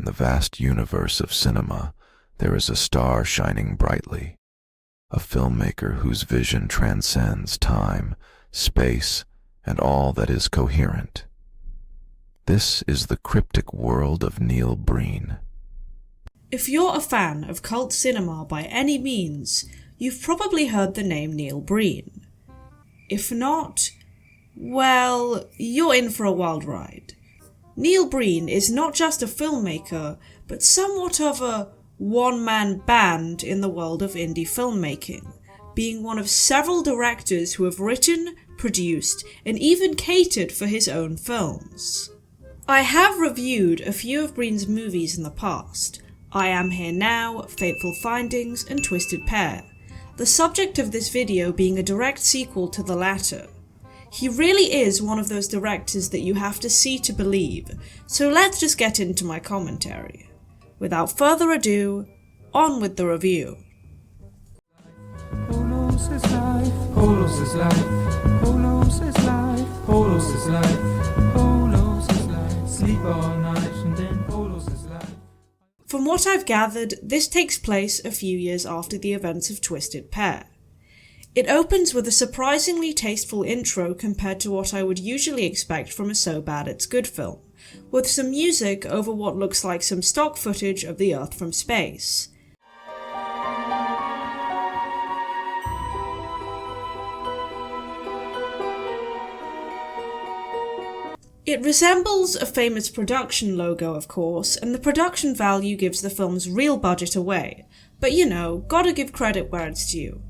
the vast universe of cinema, there is a star shining brightly, a filmmaker whose vision transcends time, space, and all that is coherent. This is the cryptic world of Neil Breen. If you're a fan of cult cinema by any means, you've probably heard the name Neil Breen. If not, well, you're in for a wild ride. Neil Breen is not just a filmmaker, but somewhat of a one-man band in the world of indie filmmaking, being one of several directors who have written, produced, and even catered for his own films. I have reviewed a few of Breen's movies in the past: I Am Here Now, Fateful Findings, and Twisted Pair, the subject of this video being a direct sequel to the latter. He really is one of those directors that you have to see to believe, so let's just get into my commentary. Without further ado, on with the review. Polos is life, Polos is life, Polos is life, Polos is life, Polos is life, sleep all night and then Polos is life. From what I've gathered, this takes place a few years after the events of Twisted Pair. It opens with a surprisingly tasteful intro compared to what I would usually expect from a So Bad It's Good film, with some music over what looks like some stock footage of the Earth from space. It resembles a famous production logo, of course, and the production value gives the film's real budget away, but you know, gotta give credit where it's due.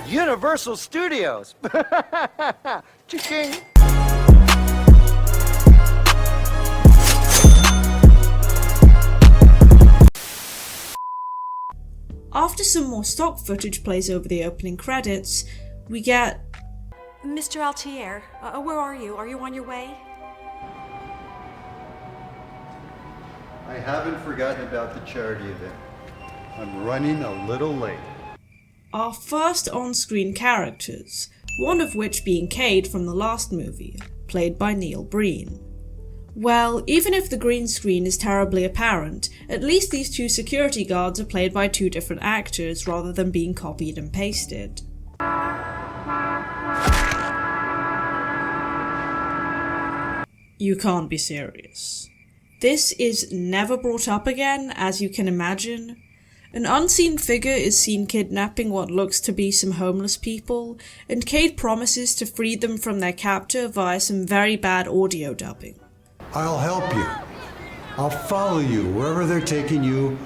Universal Studios! Cha-ching! After some more stock footage plays over the opening credits, we get... Mr. Altier, where are you? Are you on your way? I haven't forgotten about the charity event. I'm running a little late. our first on-screen characters, one of which being Cade from the last movie, played by Neil Breen. Well, even if the green screen is terribly apparent, at least these two security guards are played by two different actors rather than being copied and pasted. You can't be serious. This is never brought up again, as you can imagine. An unseen figure is seen kidnapping what looks to be some homeless people, and Cade promises to free them from their captor via some very bad audio dubbing. I'll help you. I'll follow you wherever they're taking you.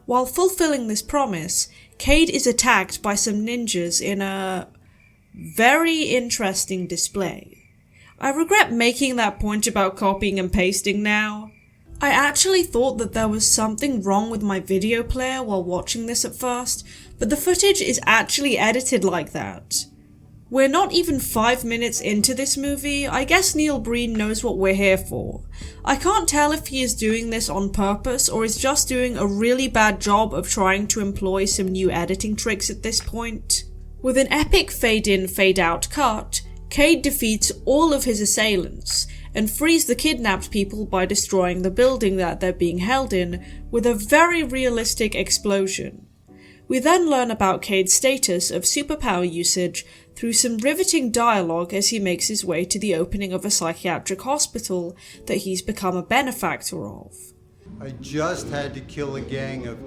While fulfilling this promise, Cade is attacked by some ninjas in a very interesting display. I regret making that point about copying and pasting now. I actually thought that there was something wrong with my video player while watching this at first, but the footage is actually edited like that. We're not even 5 minutes into this movie. I guess Neil Breen knows what we're here for. I can't tell if he is doing this on purpose or is just doing a really bad job of trying to employ some new editing tricks at this point. With an epic fade-in, fade-out cut, Cade defeats all of his assailants and frees the kidnapped people by destroying the building that they're being held in with a very realistic explosion. We then learn about Cade's status of superpower usage through some riveting dialogue as he makes his way to the opening of a psychiatric hospital that he's become a benefactor of. I just had to kill a gang of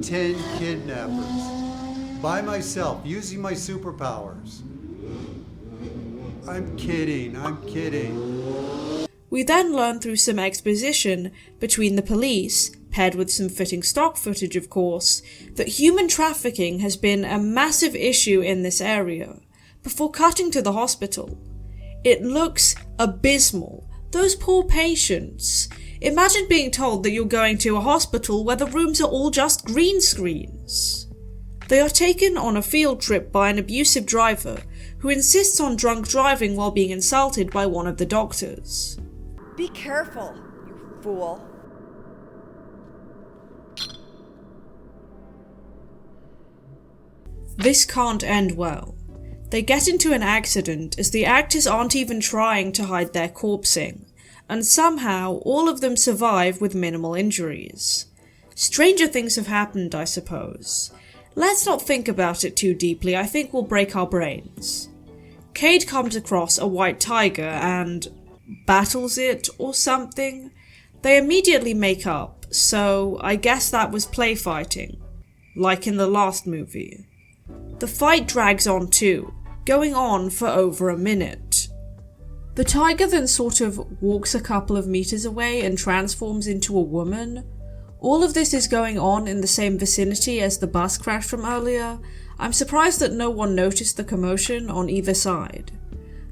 10 kidnappers. By myself, using my superpowers. I'm kidding. We then learn through some exposition between the police, paired with some fitting stock footage of course, that human trafficking has been a massive issue in this area, before cutting to the hospital. It looks abysmal. Those poor patients. Imagine being told that you're going to a hospital where the rooms are all just green screens. They are taken on a field trip by an abusive driver who insists on drunk driving while being insulted by one of the doctors. Be careful, you fool. This can't end well. They get into an accident as the actors aren't even trying to hide their corpsing, and somehow all of them survive with minimal injuries. Stranger things have happened, I suppose. Let's not think about it too deeply, I think we'll break our brains. Cade comes across a white tiger and battles it or something. They immediately make up, so I guess that was play fighting, like in the last movie. The fight drags on too, going on for over a minute. The tiger then sort of walks a couple of meters away and transforms into a woman. All of this is going on in the same vicinity as the bus crash from earlier. I'm surprised that no one noticed the commotion on either side.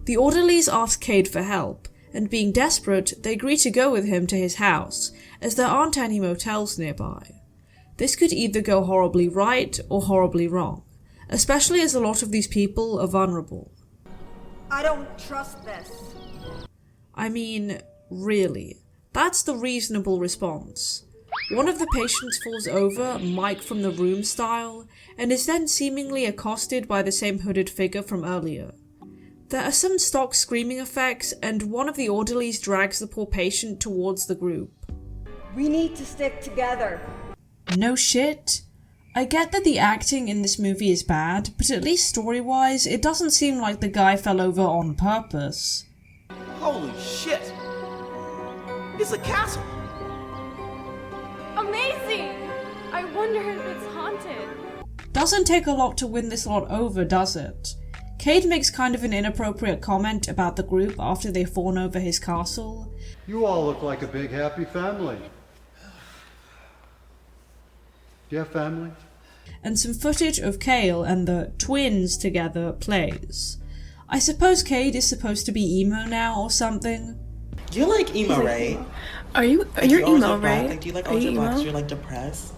The orderlies ask Cade for help, and being desperate, they agree to go with him to his house, as there aren't any motels nearby. This could either go horribly right or horribly wrong, especially as a lot of these people are vulnerable. I don't trust this. I mean, really, that's the reasonable response. One of the patients falls over, Mike from the Room style, and is then seemingly accosted by the same hooded figure from earlier. There are some stock screaming effects, and one of the orderlies drags the poor patient towards the group. We need to stick together. No shit. I get that the acting in this movie is bad, but at least story-wise, it doesn't seem like the guy fell over on purpose. Holy shit! It's a castle! Amazing! I wonder if it's haunted. Doesn't take a lot to win this lot over, does it? Cade makes kind of an inappropriate comment about the group after they fawn over his castle. You all look like a big happy family. Do you have family? And some footage of Kale and the twins together plays. I suppose Cade is supposed to be emo now or something. You're like emo, right? Are you emo, right? Like, do you like ultra black? You're like depressed?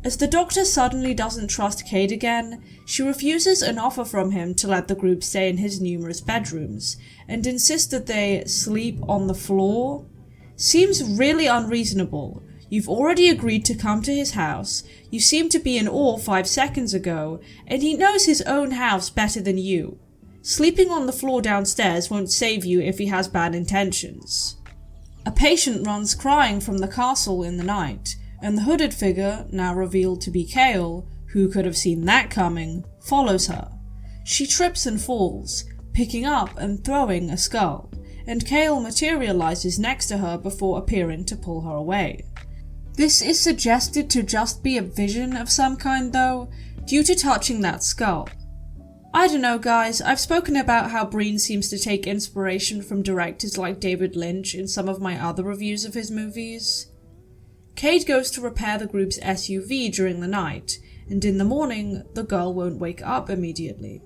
As the doctor suddenly doesn't trust Cade again, she refuses an offer from him to let the group stay in his numerous bedrooms, and insists that they sleep on the floor. Seems really unreasonable. You've already agreed to come to his house, you seemed to be in awe 5 seconds ago, and he knows his own house better than you. Sleeping on the floor downstairs won't save you if he has bad intentions. A patient runs crying from the castle in the night, and the hooded figure, now revealed to be Kale, who could have seen that coming, follows her. She trips and falls, picking up and throwing a skull, and Kale materializes next to her before appearing to pull her away. This is suggested to just be a vision of some kind though, due to touching that skull. I don't know guys, I've spoken about how Breen seems to take inspiration from directors like David Lynch in some of my other reviews of his movies. Cade goes to repair the group's SUV during the night, and in the morning, the girl won't wake up immediately.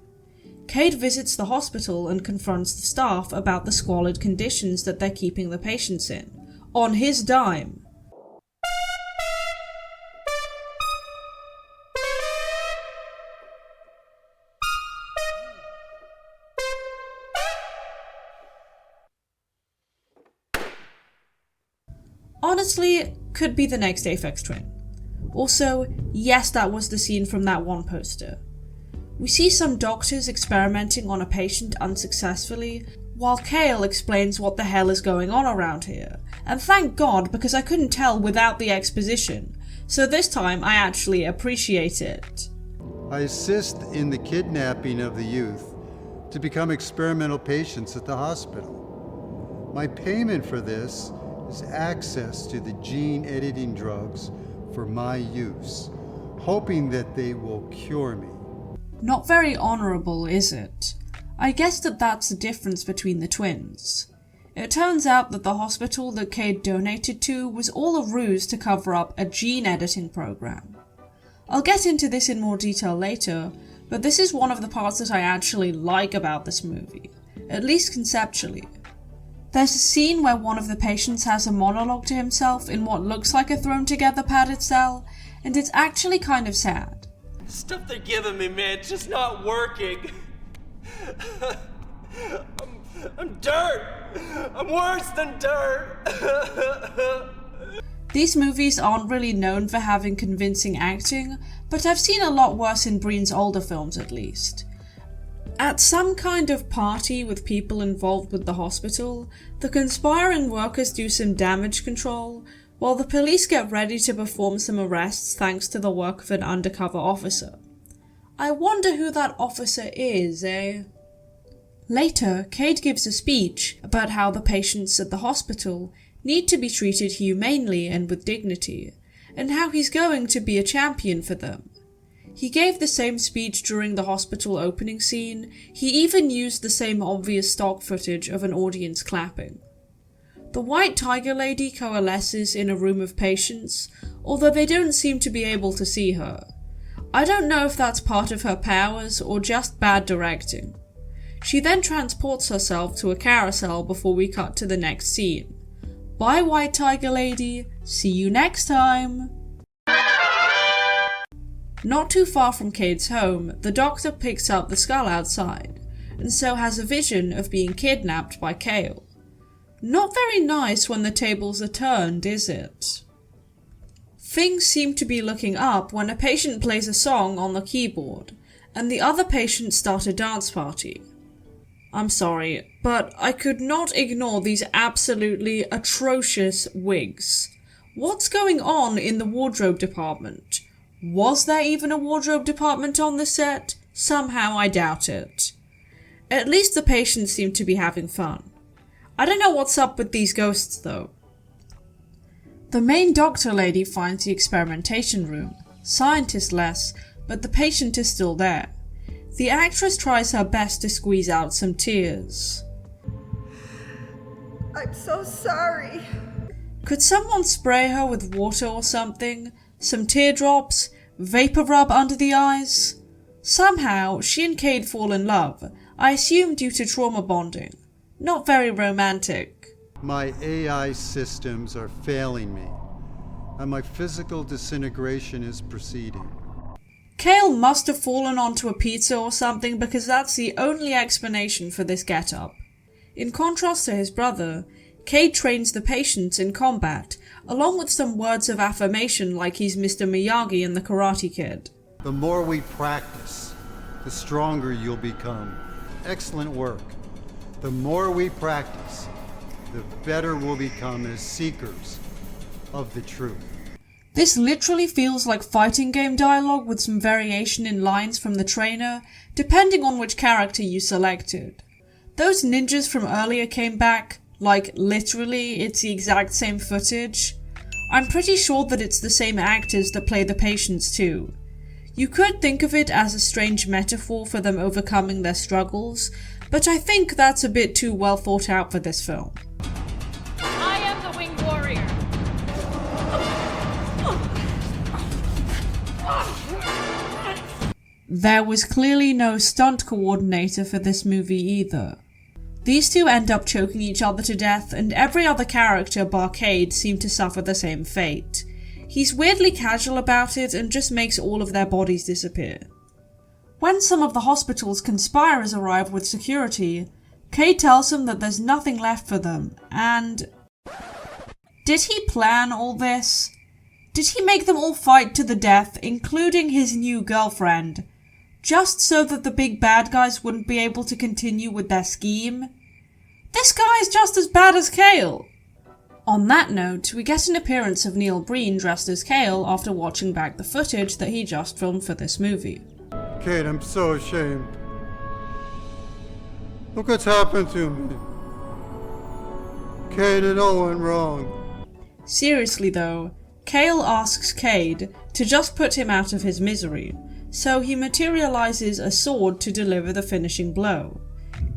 Cade visits the hospital and confronts the staff about the squalid conditions that they're keeping the patients in, on his dime. Honestly, could be the next Aphex Twin. Also, yes, that was the scene from that one poster. We see some doctors experimenting on a patient unsuccessfully, while Kale explains what the hell is going on around here. And thank God, because I couldn't tell without the exposition, so this time I actually appreciate it. I assist in the kidnapping of the youth to become experimental patients at the hospital. My payment for this is access to the gene editing drugs for my use, hoping that they will cure me. Not very honourable, is it? I guess that's the difference between the twins. It turns out that the hospital that Cade donated to was all a ruse to cover up a gene editing program. I'll get into this in more detail later, but this is one of the parts that I actually like about this movie, at least conceptually. There's a scene where one of the patients has a monologue to himself in what looks like a thrown together padded cell, and it's actually kind of sad. The stuff they're giving me, man, it's just not working. I'm dirt. I'm worse than dirt. These movies aren't really known for having convincing acting, but I've seen a lot worse in Breen's older films at least. At some kind of party with people involved with the hospital, the conspiring workers do some damage control, while the police get ready to perform some arrests thanks to the work of an undercover officer. I wonder who that officer is, eh? Later, Cade gives a speech about how the patients at the hospital need to be treated humanely and with dignity, and how he's going to be a champion for them. He gave the same speech during the hospital opening scene. He even used the same obvious stock footage of an audience clapping. The white tiger lady coalesces in a room of patients, although they don't seem to be able to see her. I don't know if that's part of her powers or just bad directing. She then transports herself to a carousel before we cut to the next scene. Bye, white tiger lady. See you next time. Not too far from Cade's home, the doctor picks up the skull outside, and so has a vision of being kidnapped by Cale. Not very nice when the tables are turned, is it? Things seem to be looking up when a patient plays a song on the keyboard, and the other patients start a dance party. I'm sorry, but I could not ignore these absolutely atrocious wigs. What's going on in the wardrobe department? Was there even a wardrobe department on the set? Somehow I doubt it. At least the patients seem to be having fun. I don't know what's up with these ghosts though. The main doctor lady finds the experimentation room, scientist-less, but the patient is still there. The actress tries her best to squeeze out some tears. I'm so sorry. Could someone spray her with water or something? Some teardrops? Vapor rub under the eyes? Somehow, she and Cade fall in love, I assume due to trauma bonding. Not very romantic. My AI systems are failing me, and my physical disintegration is proceeding. Cale must have fallen onto a pizza or something because that's the only explanation for this getup. In contrast to his brother, Cade trains the patients in combat, along with some words of affirmation like he's Mr. Miyagi in The Karate Kid. The more we practice, the stronger you'll become. Excellent work. The more we practice, the better we'll become as seekers of the truth. This literally feels like fighting game dialogue with some variation in lines from the trainer, depending on which character you selected. Those ninjas from earlier came back, like literally it's the exact same footage. I'm pretty sure that it's the same actors that play the patients too. You could think of it as a strange metaphor for them overcoming their struggles, but I think that's a bit too well thought out for this film. I am the winged warrior. There was clearly no stunt coordinator for this movie either. These two end up choking each other to death, and every other character bar Cade seemed to suffer the same fate. He's weirdly casual about it and just makes all of their bodies disappear. When some of the hospital's conspirers arrive with security, Cade tells them that there's nothing left for them, and... Did he plan all this? Did he make them all fight to the death, including his new girlfriend, just so that the big bad guys wouldn't be able to continue with their scheme? This guy is just as bad as Cale! On that note, we get an appearance of Neil Breen dressed as Cale after watching back the footage that he just filmed for this movie. Cade, I'm so ashamed. Look what's happened to me. Cade, it all went wrong. Seriously though, Cale asks Cade to just put him out of his misery, so he materializes a sword to deliver the finishing blow.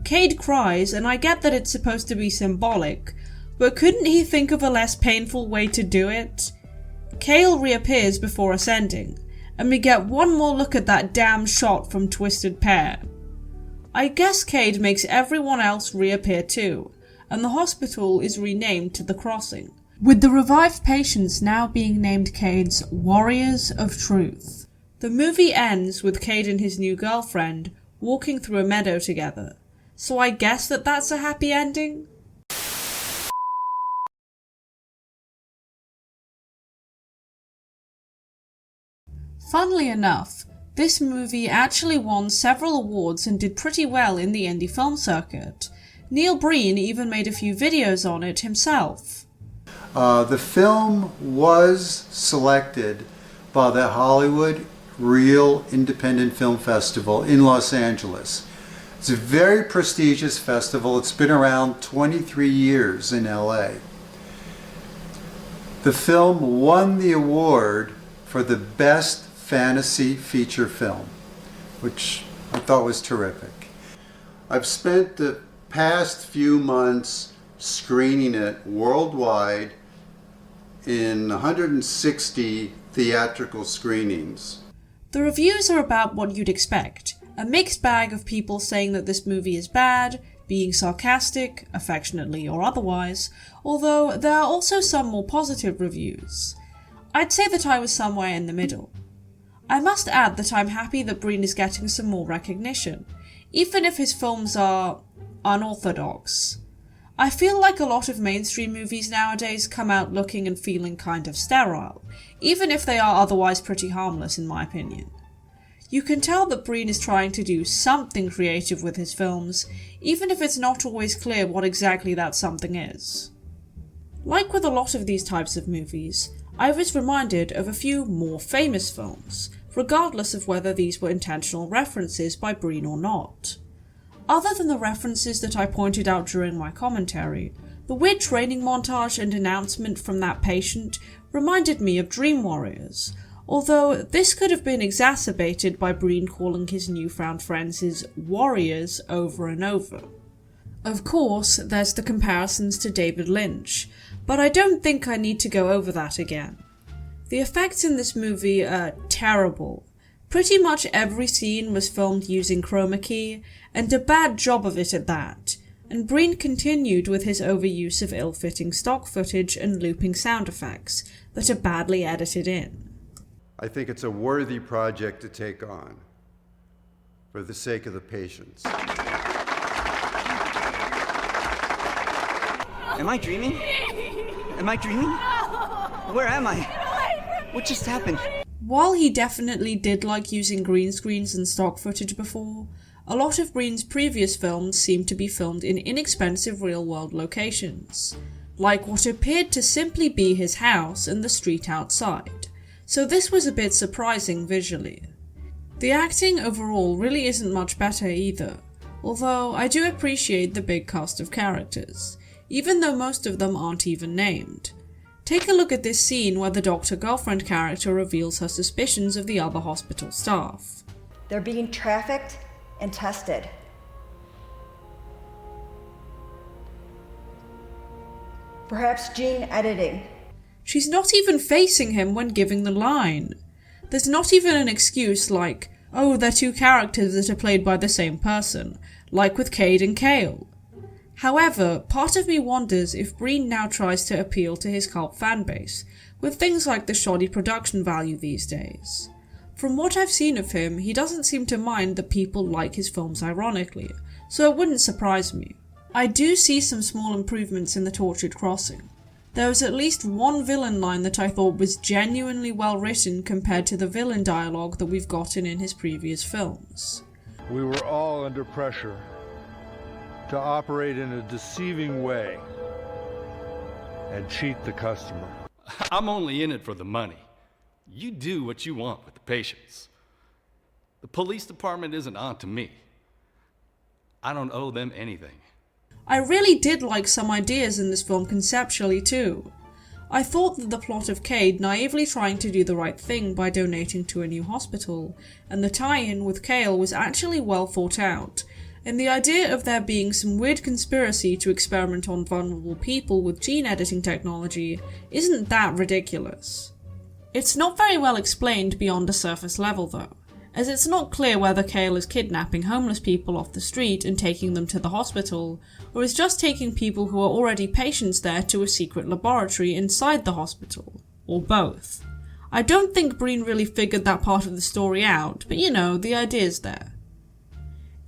Cade cries, and I get that it's supposed to be symbolic, but couldn't he think of a less painful way to do it? Cale reappears before ascending, and we get one more look at that damn shot from Twisted Pair. I guess Cade makes everyone else reappear too, and the hospital is renamed to The Crossing, with the revived patients now being named Cade's Warriors of Truth. The movie ends with Cade and his new girlfriend walking through a meadow together, so I guess that's a happy ending? Funnily enough, this movie actually won several awards and did pretty well in the indie film circuit. Neil Breen even made a few videos on it himself. The film was selected by the Hollywood Real Independent Film Festival in Los Angeles. It's a very prestigious festival. It's been around 23 years in LA. The film won the award for the Best Fantasy Feature Film, which I thought was terrific. I've spent the past few months screening it worldwide in 160 theatrical screenings. The reviews are about what you'd expect. A mixed bag of people saying that this movie is bad, being sarcastic, affectionately or otherwise, although there are also some more positive reviews. I'd say that I was somewhere in the middle. I must add that I'm happy that Breen is getting some more recognition, even if his films are unorthodox. I feel like a lot of mainstream movies nowadays come out looking and feeling kind of sterile, even if they are otherwise pretty harmless in my opinion. You can tell that Breen is trying to do something creative with his films, even if it's not always clear what exactly that something is. Like with a lot of these types of movies, I was reminded of a few more famous films, regardless of whether these were intentional references by Breen or not. Other than the references that I pointed out during my commentary, the weird training montage and announcement from that patient reminded me of Dream Warriors, although this could have been exacerbated by Breen calling his newfound friends his warriors over and over. Of course, there's the comparisons to David Lynch, but I don't think I need to go over that again. The effects in this movie are terrible. Pretty much every scene was filmed using chroma key, and a bad job of it at that, and Breen continued with his overuse of ill-fitting stock footage and looping sound effects that are badly edited in. I think it's a worthy project to take on for the sake of the patients. Am I dreaming? Am I dreaming? Where am I? What just happened? While he definitely did like using green screens and stock footage before, a lot of Breen's previous films seemed to be filmed in inexpensive real-world locations, like what appeared to simply be his house and the street outside, so this was a bit surprising visually. The acting overall really isn't much better either, although I do appreciate the big cast of characters, even though most of them aren't even named. Take a look at this scene where the doctor-girlfriend character reveals her suspicions of the other hospital staff. They're being trafficked and tested. Perhaps gene editing. She's not even facing him when giving the line. There's not even an excuse like, oh, they're two characters that are played by the same person, like with Cade and Kale. However, part of me wonders if Breen now tries to appeal to his cult fanbase, with things like the shoddy production value these days. From what I've seen of him, he doesn't seem to mind that people like his films ironically, so it wouldn't surprise me. I do see some small improvements in The Tortured Crossing. There was at least one villain line that I thought was genuinely well written compared to the villain dialogue that we've gotten in his previous films. We were all under pressure to operate in a deceiving way and cheat the customer. I'm only in it for the money. You do what you want with the patients. The police department isn't on to me. I don't owe them anything. I really did like some ideas in this film conceptually too. I thought that the plot of Cade naively trying to do the right thing by donating to a new hospital, and the tie-in with Kale was actually well thought out, and the idea of there being some weird conspiracy to experiment on vulnerable people with gene editing technology isn't that ridiculous. It's not very well explained beyond a surface level though, as it's not clear whether Kale is kidnapping homeless people off the street and taking them to the hospital, or is just taking people who are already patients there to a secret laboratory inside the hospital, or both. I don't think Breen really figured that part of the story out, but you know, the idea's there.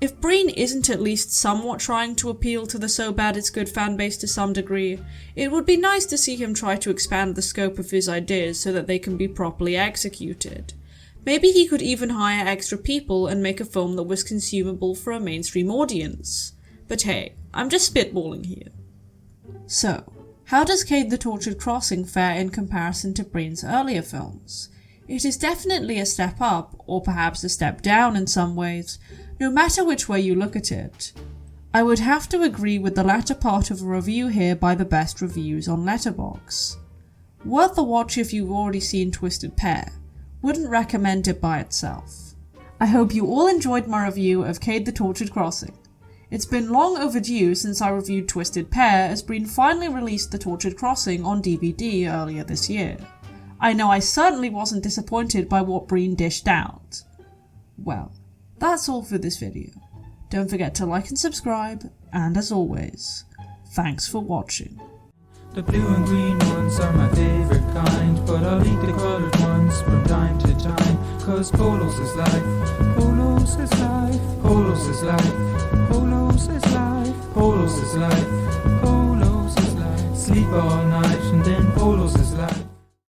If Breen isn't at least somewhat trying to appeal to the so bad it's good fanbase to some degree, it would be nice to see him try to expand the scope of his ideas so that they can be properly executed. Maybe he could even hire extra people and make a film that was consumable for a mainstream audience. But hey, I'm just spitballing here. So, how does Cade the Tortured Crossing fare in comparison to Breen's earlier films? It is definitely a step up, or perhaps a step down in some ways, no matter which way you look at it. I would have to agree with the latter part of a review here by the best reviews on Letterboxd. Worth a watch if you've already seen Twisted Pair. Wouldn't recommend it by itself. I hope you all enjoyed my review of Cade the Tortured Crossing. It's been long overdue since I reviewed Twisted Pair, as Breen finally released The Tortured Crossing on DVD earlier this year. I know I certainly wasn't disappointed by what Breen dished out. Well, that's all for this video. Don't forget to like and subscribe, and as always, thanks for watching. The blue and green ones are my favorite kind, but I'll eat the colored ones from time to time. Cause polos is life, polos is life, polos is life, polos is life, polos is life, polos is life. Sleep all night